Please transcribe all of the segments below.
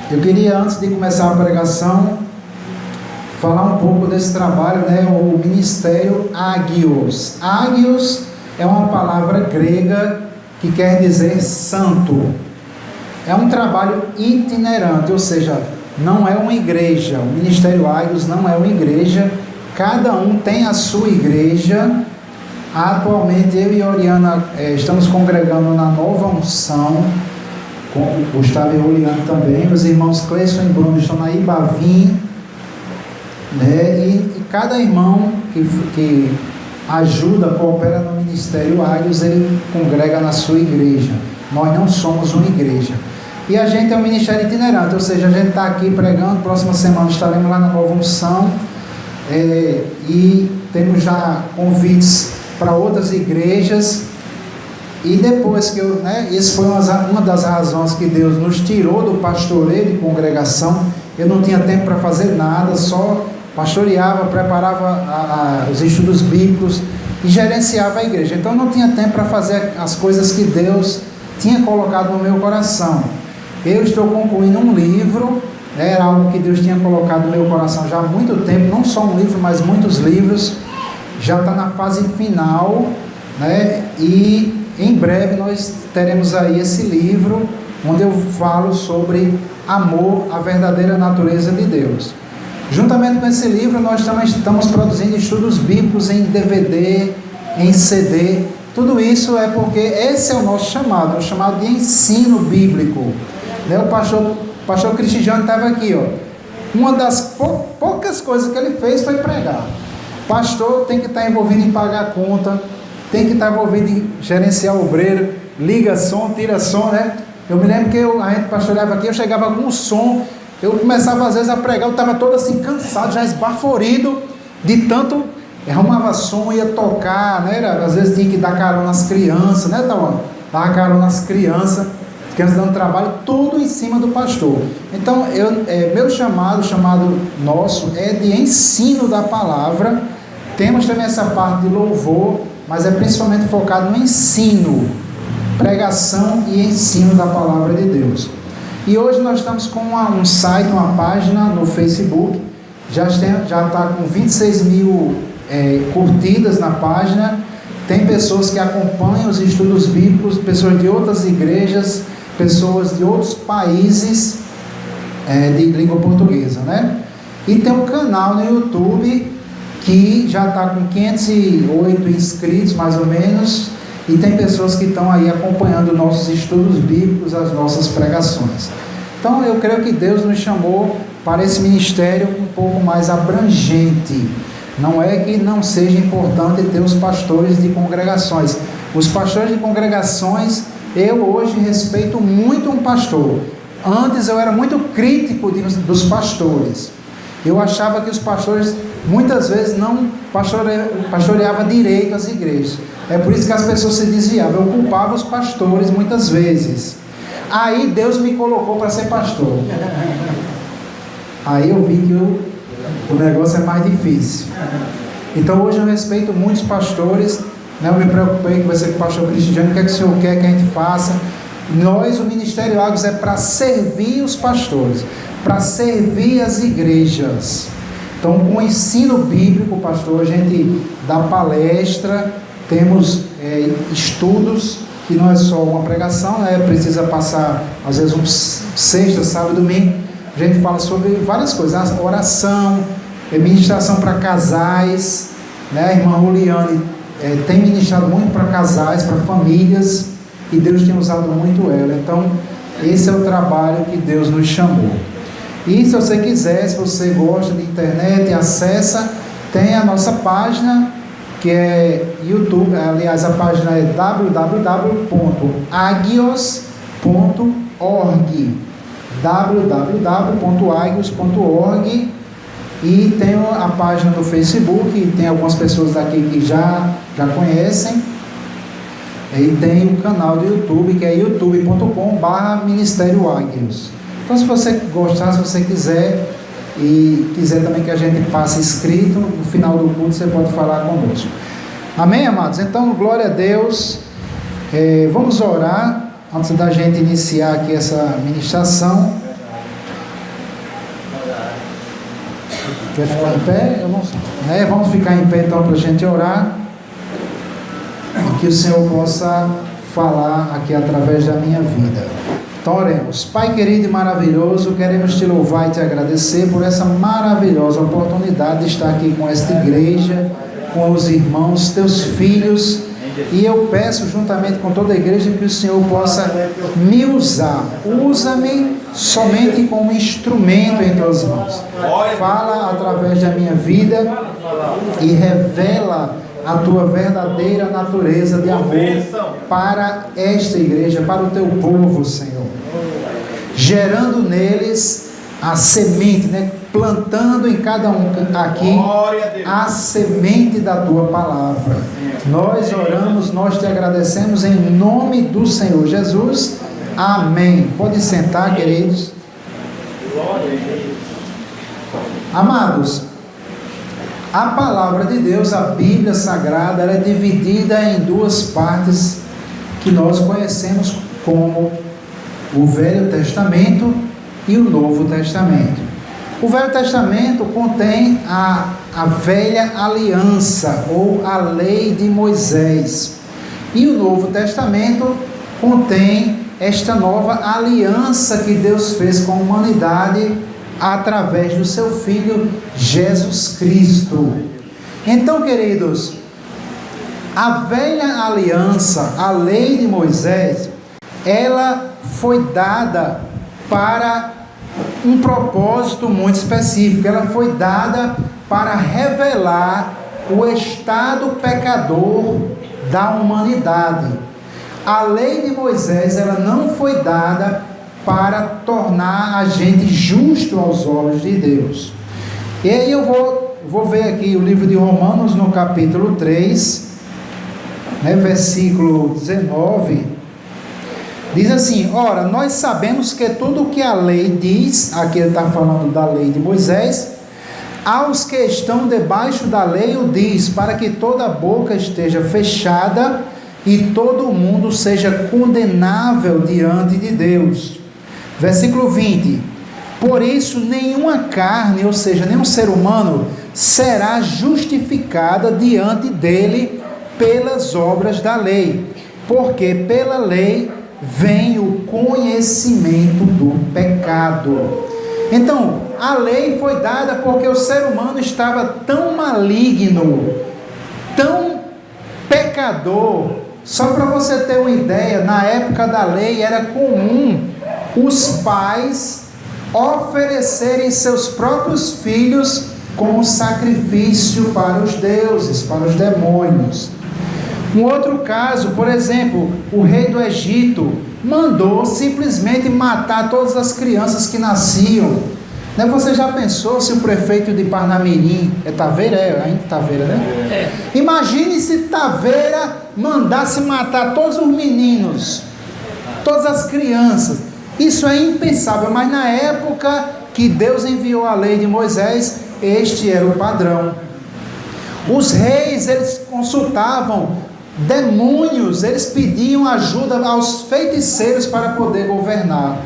Eu queria, antes de começar a pregação, falar um pouco desse trabalho, o Ministério Agios. Agios é uma palavra grega que quer dizer santo. É um trabalho itinerante, ou seja, não é uma igreja. O Ministério Agios não é uma igreja. Cada um tem a sua igreja. Atualmente eu e Oriana estamos congregando na Nova Unção, com o Gustavo e o Juliano também. Os irmãos Cleison e Bruno estão na Ibavim, e cada irmão que ajuda, coopera no Ministério Agios, ele congrega na sua igreja. Nós não somos uma igreja. E a gente é um ministério itinerante, ou seja, a gente está aqui pregando. Próxima semana estaremos lá na Nova Unção, e temos já convites para outras igrejas. E depois que isso foi uma das razões que Deus nos tirou do pastoreio de congregação. Eu não tinha tempo para fazer nada, só pastoreava, preparava os estudos bíblicos e gerenciava a igreja. Então eu não tinha tempo para fazer as coisas que Deus tinha colocado no meu coração. Eu estou concluindo um livro, era algo que Deus tinha colocado no meu coração já há muito tempo, não só um livro, mas muitos livros. Já está na fase final, e em breve nós teremos aí esse livro, onde eu falo sobre amor, a verdadeira natureza de Deus. Juntamente com esse livro, nós também estamos produzindo estudos bíblicos em DVD, em CD. Tudo isso é porque esse é o nosso chamado, o chamado de ensino bíblico. O pastor Cristiano estava aqui, uma das poucas coisas que ele fez foi pregar. Pastor tem que estar envolvido em pagar a conta, tem que estar envolvido em gerenciar o obreiro, liga som, tira som, Eu me lembro que a gente pastoreava aqui, eu chegava com o som, eu começava às vezes a pregar, eu estava todo assim cansado, já esbaforido, de tanto, arrumava som, ia tocar, Às vezes tinha que dar carona às crianças, Tauan? Dava carona às crianças dando trabalho, tudo em cima do pastor. Então, meu chamado nosso é de ensino da palavra. Temos também essa parte de louvor, mas é principalmente focado no ensino, pregação e ensino da palavra de Deus. E hoje nós estamos com um site, uma página no Facebook, já está com 26 mil curtidas na página. Tem pessoas que acompanham os estudos bíblicos, pessoas de outras igrejas, pessoas de outros países de língua portuguesa, E tem um canal no YouTube que já está com 508 inscritos, mais ou menos, e tem pessoas que estão aí acompanhando nossos estudos bíblicos, as nossas pregações. Então eu creio que Deus nos chamou para esse ministério um pouco mais abrangente. Não é que não seja importante ter os pastores de congregações. Os pastores de congregações, eu hoje respeito muito um pastor. Antes eu era muito crítico dos pastores. Eu achava que os pastores muitas vezes não pastoreavam direito as igrejas. É por isso que as pessoas se desviavam. Eu culpava os pastores muitas vezes. Aí Deus me colocou para ser pastor. Aí eu vi que o negócio é mais difícil. Então hoje eu respeito muitos pastores. Eu me preocupei que vai ser com o pastor Cristiano, o que é que o senhor quer que a gente faça? O Ministério Agios é para servir os pastores, para servir as igrejas. Então, com o ensino bíblico, pastor, a gente dá palestra, temos estudos, que não é só uma pregação, precisa passar, às vezes, sexta, sábado e domingo. A gente fala sobre várias coisas, oração, ministração para casais, A irmã Juliane tem ministrado muito para casais, para famílias, e Deus tem usado muito ela. Então, esse é o trabalho que Deus nos chamou. E se você quiser, se você gosta de internet, acessa, tem a nossa página, que é YouTube, aliás, a página é www.agios.org, www.agios.org, e tem a página do Facebook, e tem algumas pessoas daqui que já conhecem, e tem o canal do YouTube, que é youtube.com/Ministério Agios. Então, se você gostar, se você quiser, e quiser também que a gente passe escrito, no final do culto você pode falar conosco. Amém, amados? Então, glória a Deus. Vamos orar, antes da gente iniciar aqui essa ministração. Quer ficar em pé? Eu não sei. Vamos ficar em pé então para a gente orar. E que o Senhor possa falar aqui através da minha vida. Então oremos. Pai querido e maravilhoso, queremos te louvar e te agradecer por essa maravilhosa oportunidade de estar aqui com esta igreja, com os irmãos, teus filhos. E eu peço juntamente com toda a igreja que o Senhor possa me usar. Usa-me somente como instrumento em tuas mãos. Fala através da minha vida e revela a tua verdadeira natureza de amor para esta igreja, para o teu povo, Senhor. Gerando neles a semente, plantando em cada um aqui a semente da tua palavra. Nós oramos, nós te agradecemos em nome do Senhor Jesus. Amém. Pode sentar, queridos. Amados, a palavra de Deus, a Bíblia Sagrada, ela é dividida em duas partes que nós conhecemos como o Velho Testamento e o Novo Testamento. O Velho Testamento contém a velha aliança ou a lei de Moisés. E o Novo Testamento contém esta nova aliança que Deus fez com a humanidade através do seu Filho Jesus Cristo. Então, queridos, a velha aliança, a lei de Moisés, ela foi dada para um propósito muito específico. Ela foi dada para revelar o estado pecador da humanidade. A lei de Moisés, ela não foi dada para tornar a gente justo aos olhos de Deus. E aí eu vou ver aqui o livro de Romanos no capítulo 3, versículo 19, diz assim: ora, nós sabemos que tudo o que a lei diz, aqui ele está falando da lei de Moisés, aos que estão debaixo da lei o diz, para que toda boca esteja fechada e todo mundo seja condenável diante de Deus. Versículo 20: por isso nenhuma carne, ou seja, nenhum ser humano, será justificada diante dele pelas obras da lei, porque pela lei vem o conhecimento do pecado. Então, a lei foi dada porque o ser humano estava tão maligno, tão pecador. Só para você ter uma ideia, na época da lei era comum os pais oferecerem seus próprios filhos como sacrifício para os deuses, para os demônios. Um outro caso, por exemplo, o rei do Egito mandou simplesmente matar todas as crianças que nasciam. Você já pensou se o prefeito de Parnamirim, Taveira, ainda Taveira, né? Imagine se Taveira mandasse matar todos os meninos, todas as crianças. Isso é impensável, mas na época que Deus enviou a lei de Moisés, este era o padrão. Os reis, eles consultavam demônios, eles pediam ajuda aos feiticeiros para poder governar.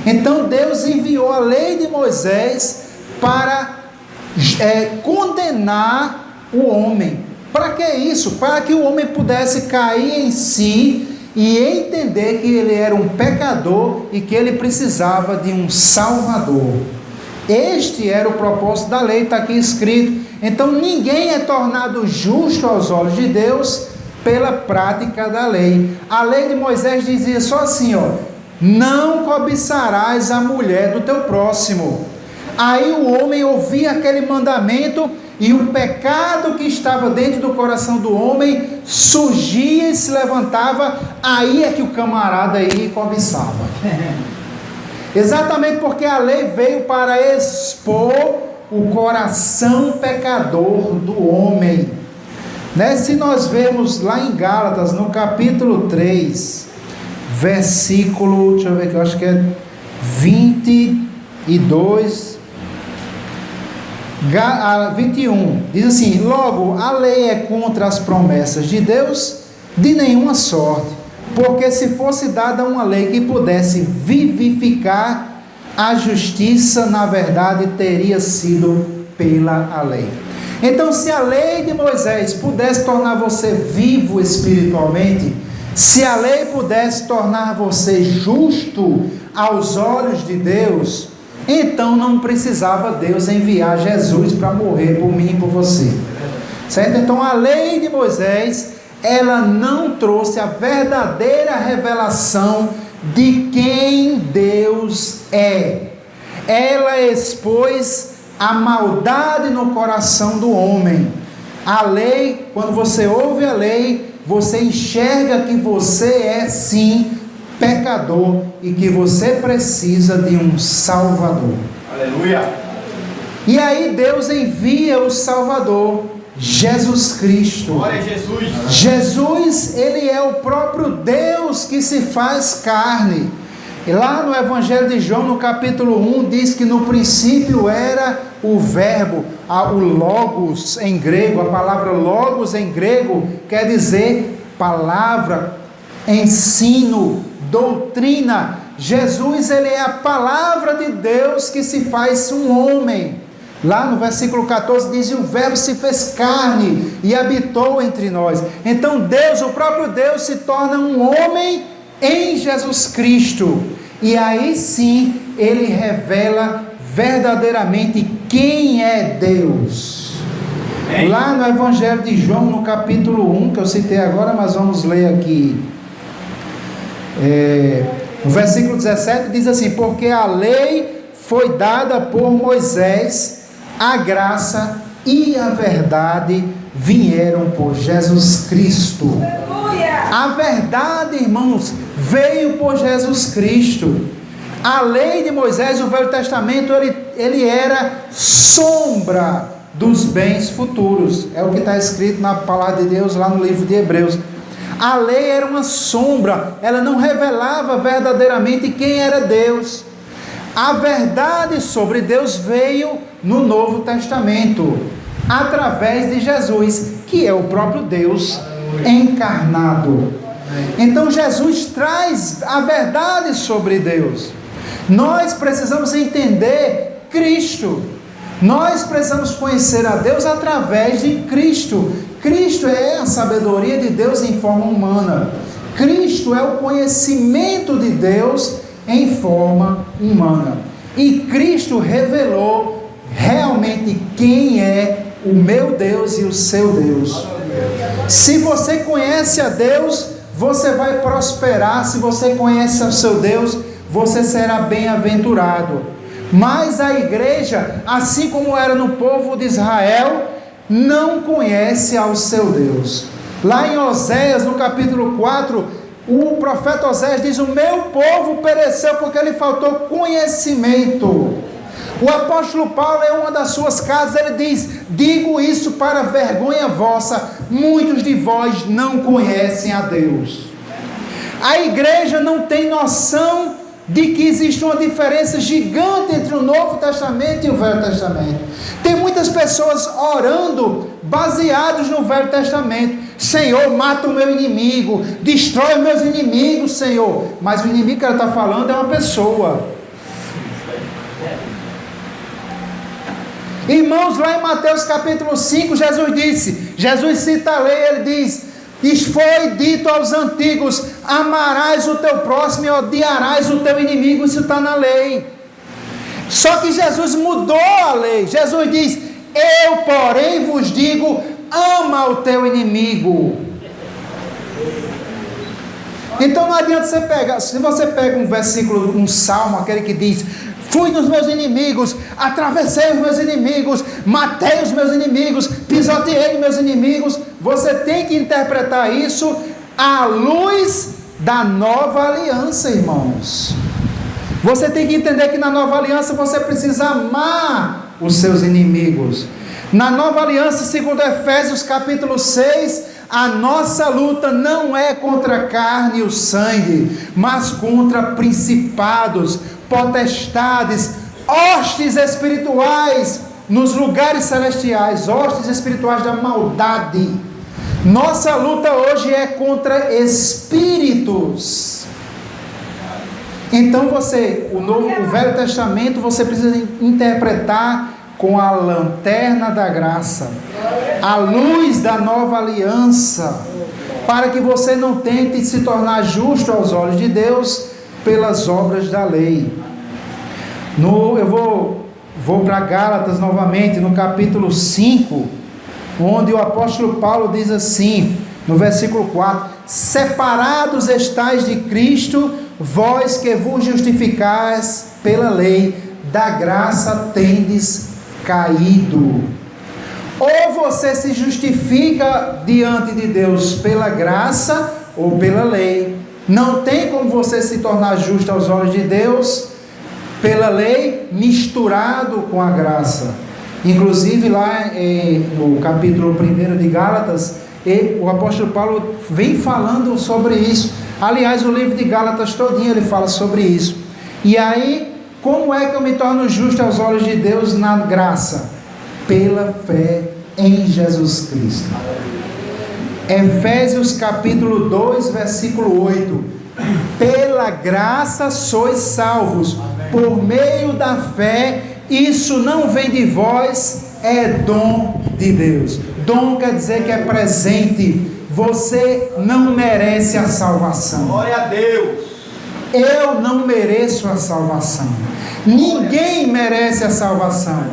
Então Deus enviou a lei de Moisés para condenar o homem. Para que isso? Para que o homem pudesse cair em si e entender que ele era um pecador e que ele precisava de um Salvador. Este era o propósito da lei, está aqui escrito. Então ninguém é tornado justo aos olhos de Deus pela prática da lei. A lei de Moisés dizia só assim, não cobiçarás a mulher do teu próximo. Aí o homem ouvia aquele mandamento e o pecado que estava dentro do coração do homem surgia e se levantava. Aí é que o camarada ia e cobiçava. Exatamente porque a lei veio para expor o coração pecador do homem. Se nós vemos lá em Gálatas, no capítulo 3, versículo, deixa eu ver aqui, eu acho que é 22, 21, diz assim: logo, a lei é contra as promessas de Deus de nenhuma sorte, porque se fosse dada uma lei que pudesse vivificar, a justiça, na verdade, teria sido pela lei. Então, se a lei de Moisés pudesse tornar você vivo espiritualmente, se a lei pudesse tornar você justo aos olhos de Deus, então não precisava Deus enviar Jesus para morrer por mim e por você. Certo? Então a lei de Moisés, ela não trouxe a verdadeira revelação de quem Deus é. Ela expôs a maldade no coração do homem. A lei, quando você ouve a lei, você enxerga que você é sim pecador e que você precisa de um Salvador. Aleluia! E aí Deus envia o Salvador, Jesus Cristo. Glória a Jesus! Jesus, ele é o próprio Deus que se faz carne. E lá no Evangelho de João, no capítulo 1, diz que no princípio era o verbo, o logos em grego. A palavra logos em grego quer dizer palavra, ensino, doutrina. Jesus, ele é a palavra de Deus que se faz um homem. Lá no versículo 14 diz: e o verbo se fez carne e habitou entre nós. Então Deus, o próprio Deus, se torna um homem em Jesus Cristo. E aí sim, ele revela verdadeiramente quem é Deus. Lá no Evangelho de João, no capítulo 1, que eu citei agora, mas vamos ler aqui. No versículo 17 diz assim: porque a lei foi dada por Moisés, a graça e a verdade vieram por Jesus Cristo. A verdade, irmãos, veio por Jesus Cristo. A lei de Moisés, o Velho Testamento, ele era sombra dos bens futuros. É o que está escrito na palavra de Deus lá no livro de Hebreus. A lei era uma sombra, ela não revelava verdadeiramente quem era Deus. A verdade sobre Deus veio no Novo Testamento, através de Jesus, que é o próprio Deus encarnado. Então Jesus traz a verdade sobre Deus. Nós precisamos entender Cristo. Nós precisamos conhecer a Deus através de Cristo. Cristo é a sabedoria de Deus em forma humana. Cristo é o conhecimento de Deus em forma humana. E Cristo revelou realmente quem é o meu Deus e o seu Deus. Se você conhece a Deus, você vai prosperar. Se você conhece o seu Deus, você será bem-aventurado. Mas a igreja, assim como era no povo de Israel, não conhece ao seu Deus. Lá em Oséias, no capítulo 4, o profeta Oséias diz: o meu povo pereceu porque lhe faltou conhecimento. O apóstolo Paulo, em uma das suas cartas, ele diz: digo isso para vergonha vossa, muitos de vós não conhecem a Deus. A igreja não tem noção de que existe uma diferença gigante entre o Novo Testamento e o Velho Testamento. Tem muitas pessoas orando baseados no Velho Testamento. Senhor, mata o meu inimigo, destrói os meus inimigos, Senhor. Mas o inimigo que ela está falando é uma pessoa. Irmãos, lá em Mateus capítulo 5, Jesus cita a lei, ele diz: e foi dito aos antigos: amarás o teu próximo e odiarás o teu inimigo. Isso está na lei. Só que Jesus mudou a lei. Jesus diz: eu, porém, vos digo, ama o teu inimigo. Então não adianta você pegar, se você pega um versículo, um salmo, aquele que diz: fui nos meus inimigos, atravessei os meus inimigos, matei os meus inimigos, pisoteei os meus inimigos. Você tem que interpretar isso à luz da nova aliança, irmãos. Você tem que entender que na nova aliança você precisa amar os seus inimigos. Na nova aliança, segundo Efésios capítulo 6, a nossa luta não é contra a carne e o sangue, mas contra principados, potestades, hostes espirituais nos lugares celestiais, hostes espirituais da maldade. Nossa luta hoje é contra espíritos. Então o Velho Testamento, você precisa interpretar com a lanterna da graça, a luz da nova aliança, para que você não tente se tornar justo aos olhos de Deus pelas obras da lei. Eu vou para Gálatas novamente, no capítulo 5, onde o apóstolo Paulo diz assim, no versículo 4: separados estais de Cristo, vós que vos justificais pela lei, da graça tendes caído. Ou você se justifica diante de Deus pela graça ou pela lei. Não tem como você se tornar justo aos olhos de Deus pela lei misturado com a graça. Inclusive lá no capítulo 1 de Gálatas, o apóstolo Paulo vem falando sobre isso. Aliás, o livro de Gálatas todinho ele fala sobre isso. E aí, como é que eu me torno justo aos olhos de Deus na graça? Pela fé em Jesus Cristo. Efésios capítulo 2, versículo 8: pela graça sois salvos, por meio da fé, isso não vem de vós, é dom de Deus. Dom quer dizer que é presente. Você não merece a salvação. Glória a Deus. Eu não mereço a salvação. Ninguém merece a salvação.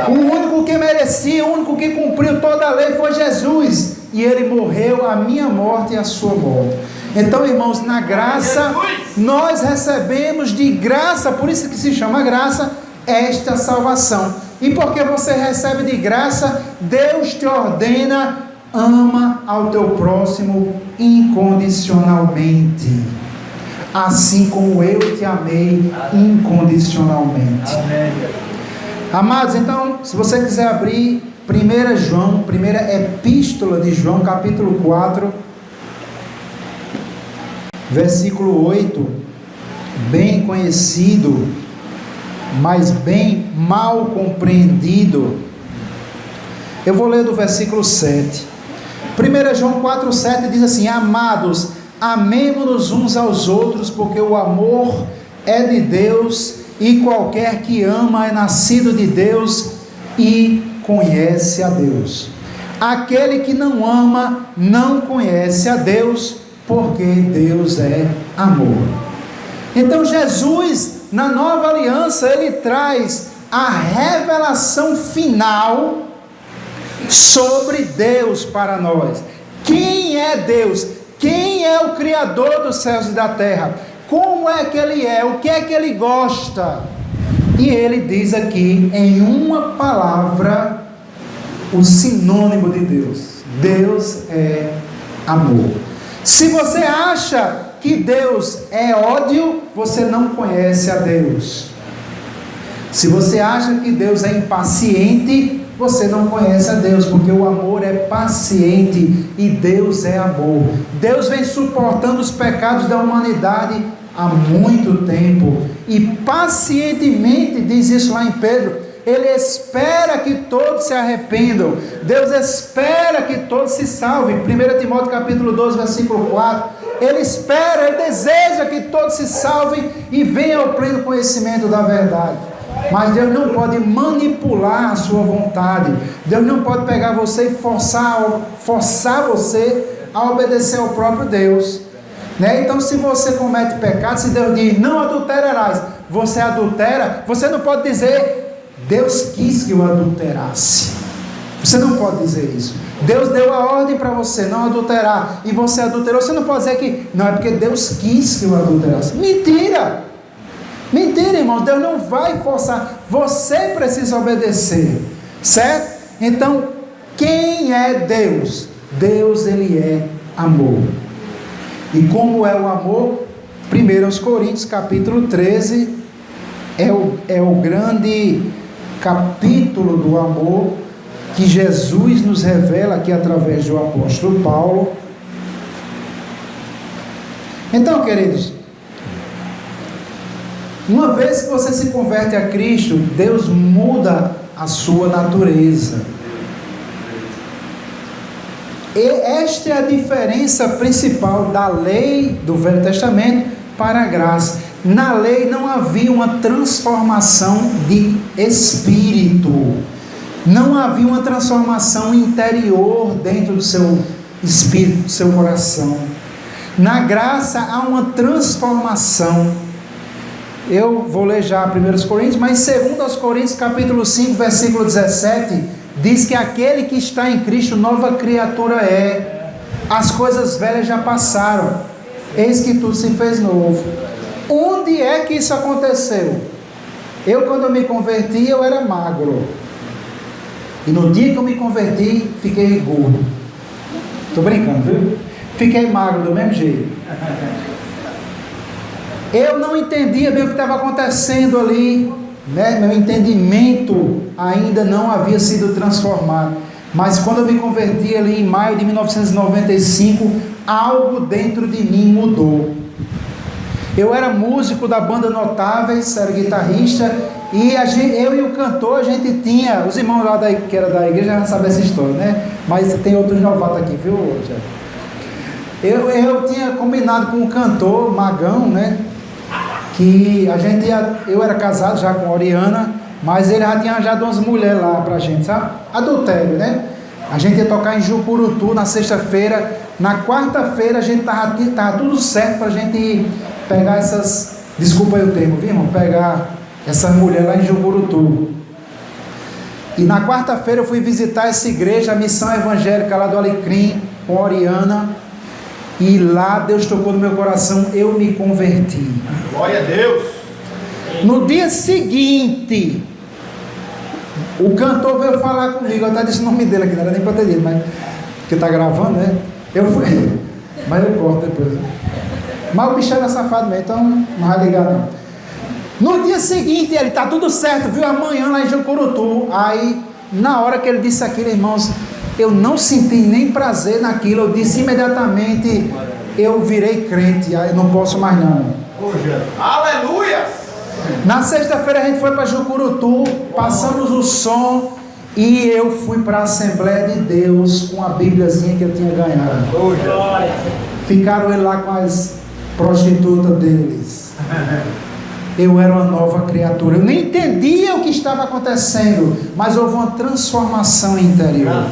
O único que merecia, o único que cumpriu toda a lei foi Jesus. E Ele morreu a minha morte e a sua morte. Então, irmãos, na graça, nós recebemos de graça, por isso que se chama graça, esta salvação. E porque você recebe de graça, Deus te ordena: ama ao teu próximo incondicionalmente, assim como eu te amei incondicionalmente. Amém. Amados, então, se você quiser abrir 1 João, primeira epístola de João, capítulo 4, versículo 8, bem conhecido, mas bem mal compreendido. Eu vou ler do versículo 7. 1 João 4, 7 diz assim: amados, amemo-nos uns aos outros, porque o amor é de Deus, e qualquer que ama é nascido de Deus e conhece a Deus. Aquele que não ama não conhece a Deus, porque Deus é amor. Então Jesus, na nova aliança, ele traz a revelação final sobre Deus para nós. Quem é Deus? Quem é o Criador dos céus e da terra? Como é que Ele é? O que é que Ele gosta? E Ele diz aqui, em uma palavra, o sinônimo de Deus. Deus é amor. Se você acha que Deus é ódio, você não conhece a Deus. Se você acha que Deus é impaciente, você não conhece a Deus, porque o amor é paciente e Deus é amor. Deus vem suportando os pecados da humanidade há muito tempo e pacientemente, diz isso lá em Pedro, Ele espera que todos se arrependam. Deus espera que todos se salvem. 1 Timóteo capítulo 12, versículo 4. Ele espera, Ele deseja que todos se salvem e venham ao pleno conhecimento da verdade. Mas Deus não pode manipular a sua vontade. Deus não pode pegar você e forçar você a obedecer ao próprio Deus, né? Então, se você comete pecado, se Deus diz, não adulterarás, você adultera, você não pode dizer, Deus quis que eu adulterasse. Você não pode dizer isso. Deus deu a ordem para você não adulterar, e você adulterou. Você não pode dizer que, não, é porque Deus quis que eu adulterasse. Mentira! Mentira, irmão, Deus não vai forçar, você precisa obedecer, certo? Então, quem é Deus? Deus, Ele é amor. E como é o amor? 1 Coríntios capítulo 13, é o grande capítulo do amor, que Jesus nos revela aqui através do apóstolo Paulo. Então, queridos, uma vez que você se converte a Cristo, Deus muda a sua natureza. E esta é a diferença principal da lei do Velho Testamento para a graça. na lei não havia uma transformação de espírito, não havia uma transformação interior dentro do seu espírito, do seu coração. Na graça há uma transformação. Eu vou ler já 1 Coríntios, mas 2 Coríntios capítulo 5, versículo 17, diz que aquele que está em Cristo, nova criatura é. As coisas velhas já passaram, eis que tudo se fez novo. Onde é que isso aconteceu? Quando eu me converti, eu era magro. E no dia que eu me converti, fiquei gordo. Estou brincando, viu? Fiquei magro do mesmo jeito. Eu não entendia bem o que estava acontecendo ali, né? Meu entendimento ainda não havia sido transformado. Mas quando eu me converti ali em maio de 1995, algo dentro de mim mudou. Eu era músico da banda Notáveis, era guitarrista, e eu e o cantor, a gente tinha, os irmãos lá que era da igreja já sabem essa história, né? Mas tem outros novatos aqui, viu, Tiago? Eu tinha combinado com o cantor Magão, né? Que eu era casado já com a Oriana, mas ele já tinha arranjado umas mulheres lá pra gente, sabe? Adultério, né? A gente ia tocar em Jucurutu na sexta-feira, na quarta-feira a gente tava tudo certo pra gente pegar essas, desculpa aí o termo, viu, irmão? Pegar essas mulheres lá em Jucurutu. E na quarta-feira eu fui visitar essa igreja, a missão evangélica lá do Alecrim, com a Oriana. E lá Deus tocou no meu coração, eu me converti. Glória a Deus. No dia seguinte, o cantor veio falar comigo, eu até disse o nome dele aqui, não era nem para ter dito, mas que está gravando, né? Eu fui, mas eu corto depois. Mas o bicho era safado mesmo, então não vai ligar não. No dia seguinte, ele, tá tudo certo, viu? Amanhã lá em Jucurutu. Aí, na hora que ele disse aquilo, irmãos, eu não senti nem prazer naquilo. Eu disse imediatamente, eu virei crente, aí não posso mais não. Aleluia! Na sexta-feira a gente foi para Jucurutu, passamos o som e eu fui para a Assembleia de Deus com a Bíbliazinha que eu tinha ganhado. Ficaram ele lá com as prostitutas deles. Eu era uma nova criatura. Eu nem entendia o que estava acontecendo, mas houve uma transformação interior.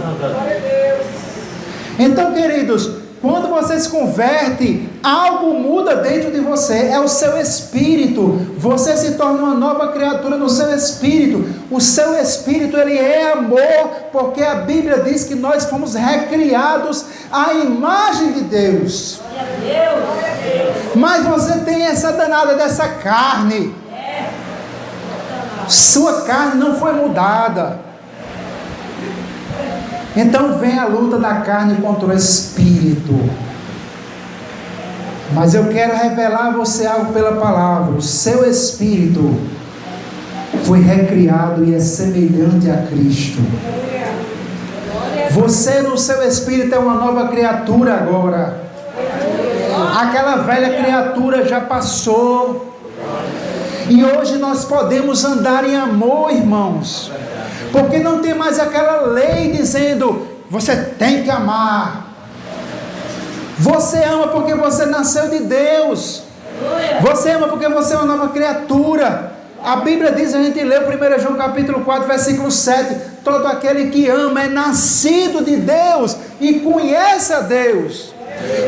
Então, queridos, quando você se converte, algo muda dentro de você, é o seu espírito. Você se torna uma nova criatura no seu espírito. O seu espírito, ele é amor, porque a Bíblia diz que nós fomos recriados à imagem de Deus. Mas você tem essa danada dessa carne. Sua carne não foi mudada. Então vem a luta da carne contra o espírito. Mas eu quero revelar a você algo pela palavra. O seu espírito foi recriado e é semelhante a Cristo. Você no seu espírito é uma nova criatura agora. Aquela velha criatura já passou. E hoje nós podemos andar em amor, irmãos. Porque não tem mais aquela lei dizendo, você tem que amar. Você ama porque você nasceu de Deus. Você ama porque você é uma nova criatura. A Bíblia diz, a gente lê 1 João capítulo 4, versículo 7. Todo aquele que ama é nascido de Deus e conhece a Deus.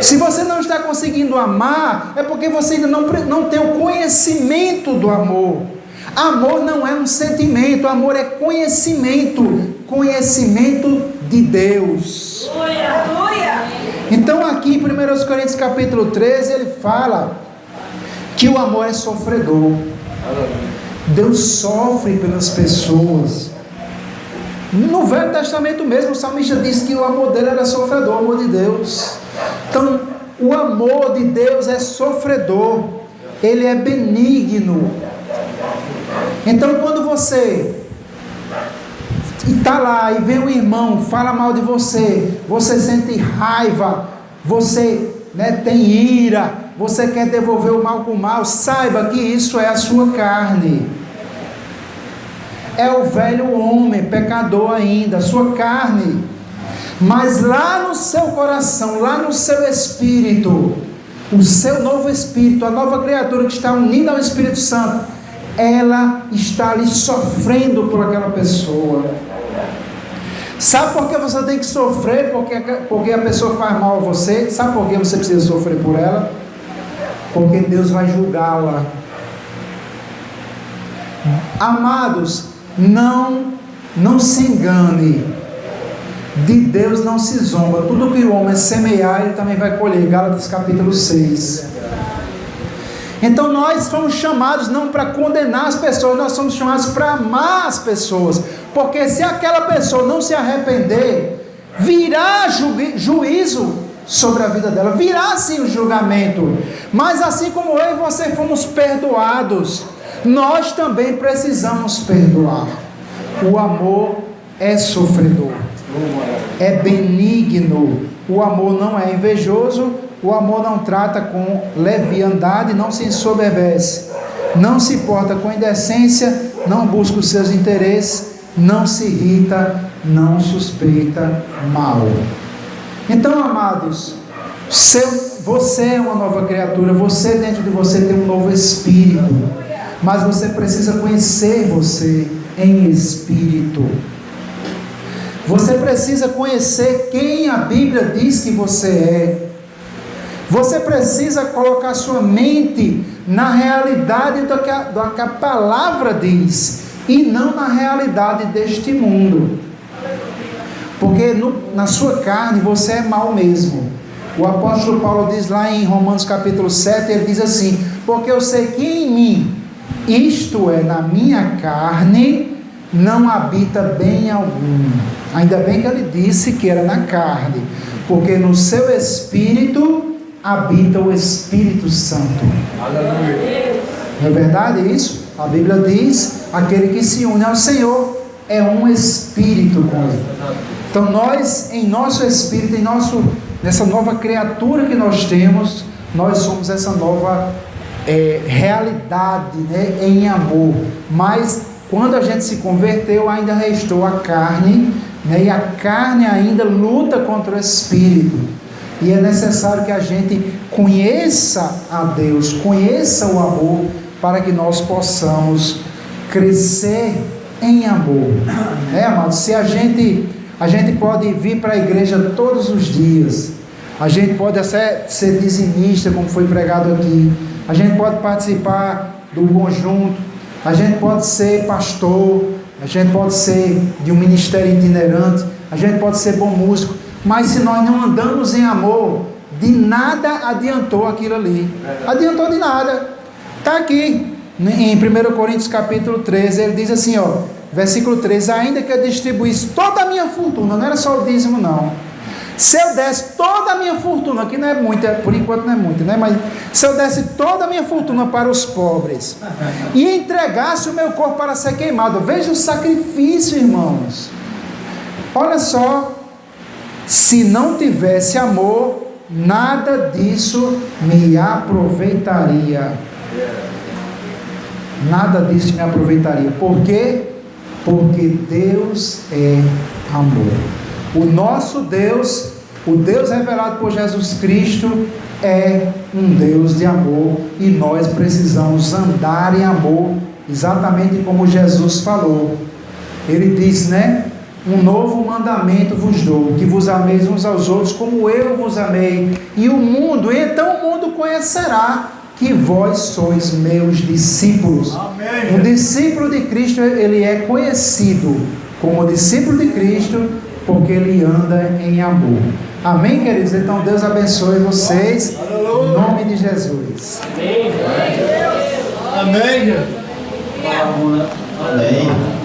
Se você não está conseguindo amar, é porque você ainda não tem o conhecimento do amor. Amor não é um sentimento, amor é conhecimento. Conhecimento de Deus. Então aqui em 1 Coríntios capítulo 13, ele fala que o amor é sofredor. Deus sofre pelas pessoas. No Velho Testamento mesmo, o salmista disse que o amor dele era sofredor, o amor de Deus. Então, o amor de Deus é sofredor, ele é benigno. Então, quando você está lá e vem um irmão, fala mal de você, você sente raiva, você tem ira, você quer devolver o mal com o mal, saiba que isso é a sua carne. É o velho homem, pecador ainda, a sua carne. Mas lá no seu coração, lá no seu espírito, o seu novo espírito, a nova criatura que está unida ao Espírito Santo, ela está ali sofrendo por aquela pessoa. Sabe por que você tem que sofrer? Porque a pessoa faz mal a você. Sabe por que você precisa sofrer por ela? Porque Deus vai julgá-la. Amados, não se engane. De Deus não se zomba. Tudo que o homem semear, ele também vai colher. Gálatas capítulo 6. Então nós fomos chamados não para condenar as pessoas, nós somos chamados para amar as pessoas. Porque se aquela pessoa não se arrepender, virá juízo sobre a vida dela, virá sim o julgamento. Mas assim como eu e você fomos perdoados, nós também precisamos perdoar. O amor é sofredor, é benigno. O amor não é invejoso, o amor não trata com leviandade, não se ensoberbece, não se porta com indecência, não busca os seus interesses, não se irrita, não suspeita mal. Então, amados, você é uma nova criatura, você dentro de você tem um novo espírito, mas você precisa conhecer você em espírito. Você precisa conhecer quem a Bíblia diz que você é. Você precisa colocar sua mente na realidade do que a palavra diz, e não na realidade deste mundo. Porque na sua carne você é mau mesmo. O apóstolo Paulo diz lá em Romanos capítulo 7, ele diz assim: porque eu sei que em mim, isto é, na minha carne, não habita bem algum. Ainda bem que ele disse que era na carne, porque no seu espírito habita o Espírito Santo. Aleluia. Não é verdade isso? A Bíblia diz: aquele que se une ao Senhor é um espírito com ele. Então nós, em nosso espírito, nessa nova criatura que nós temos, nós somos essa nova realidade, né, em amor. Mas quando a gente se converteu, ainda restou a carne, né, e a carne ainda luta contra o espírito. E é necessário que a gente conheça a Deus, conheça o amor, para que nós possamos crescer em amor. Amados, se a gente pode vir para a igreja todos os dias, a gente pode até ser dizimista, como foi pregado aqui, a gente pode participar do conjunto, a gente pode ser pastor, a gente pode ser de um ministério itinerante, a gente pode ser bom músico, mas se nós não andamos em amor, de nada adiantou aquilo ali. Adiantou de nada. Está aqui em 1 Coríntios capítulo 13, ele diz assim, versículo 3: ainda que eu distribuísse toda a minha fortuna, não era só o dízimo não, se eu desse toda a minha fortuna, que não é muito, por enquanto não é muito, né? Mas se eu desse toda a minha fortuna para os pobres e entregasse o meu corpo para ser queimado, veja o sacrifício, irmãos. Olha só, se não tivesse amor, nada disso me aproveitaria. Nada disso me aproveitaria. Por quê? Porque Deus é amor. O nosso Deus, o Deus revelado por Jesus Cristo, é um Deus de amor, e nós precisamos andar em amor, exatamente como Jesus falou. Ele diz, né? Um novo mandamento vos dou, que vos ameis uns aos outros como eu vos amei. E então o mundo conhecerá que vós sois meus discípulos. Amém. O discípulo de Cristo, ele é conhecido como discípulo de Cristo, porque ele anda em amor. Amém, queridos? Então Deus abençoe vocês. Aleluia. Em nome de Jesus. Amém. Amém. Amém.